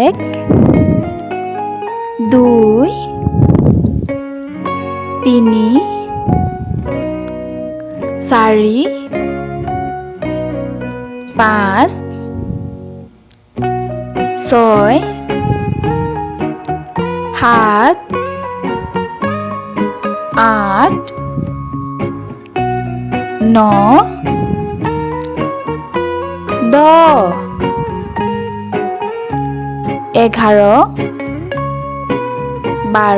1 2 3 4 5 6 7 8 9 10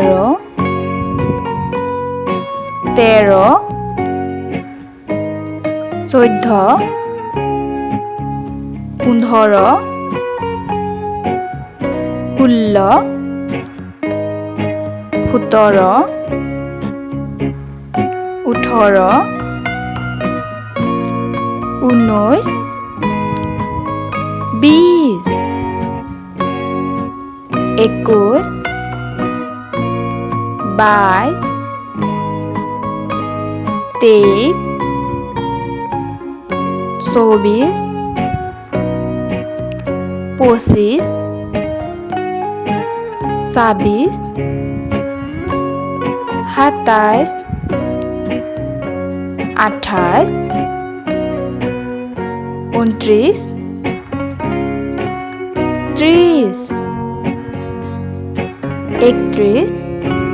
11 12 13 14 15 16 17 18 19 20 21 22 23 24 25 26 27 28 29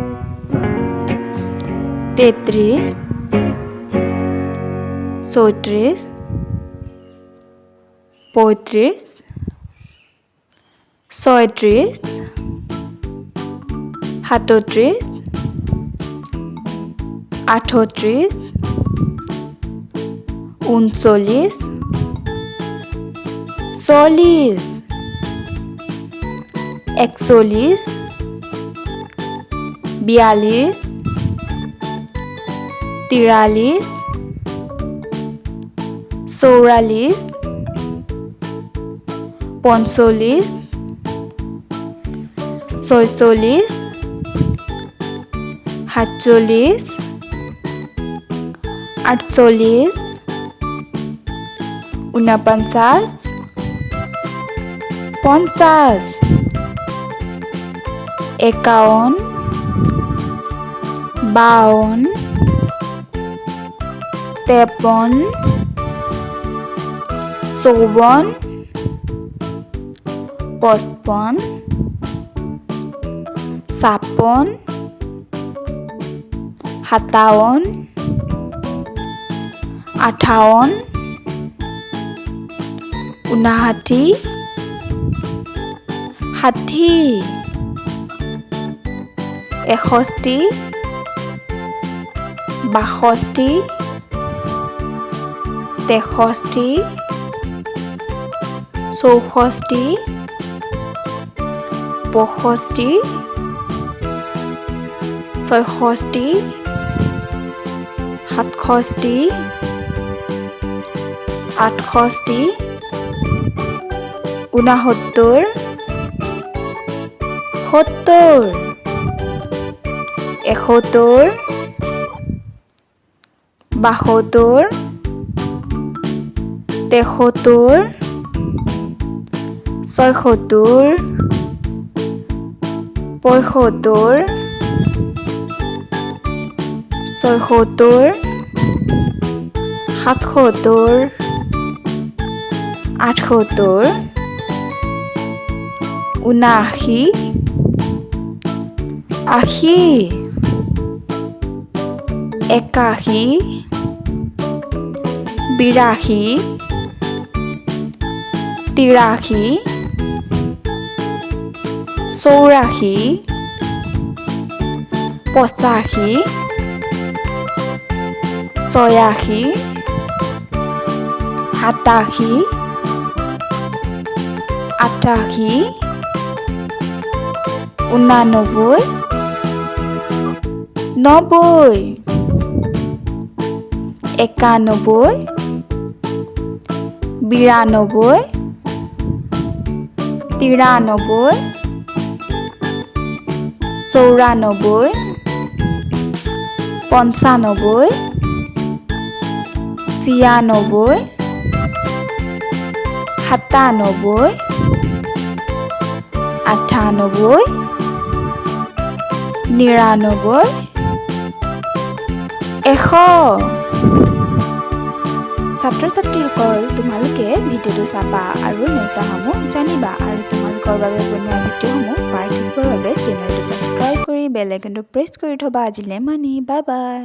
30 31 32 33 34 35 36 37 38 39 40 41 42 43 44 45 46 47 48 49 50 51 52 53 54 55 56 57 58 59 60 61 62 63 64 65 66 67 68 69 70 71 72 73 76 75 76 77 78 79 80 81 82 83 84 85 86 87 88 89 90 91 92 93 94 95 96 97 98 99 100 ছাত্ৰ-ছাত্ৰীসকল তোমালোকে ভিডিঅ'টো চাবা আৰু নেতাসমূহ জানিবা আৰু তোমালোকৰ বাবে বনোৱা ভিডিঅ'সমূহ পাই থাকিবৰ বাবে চেনেলটো ছাবস্ক্ৰাইব কৰি বেল আইকনটো প্ৰেছ কৰি থবা আজিলে মানি বাই বাই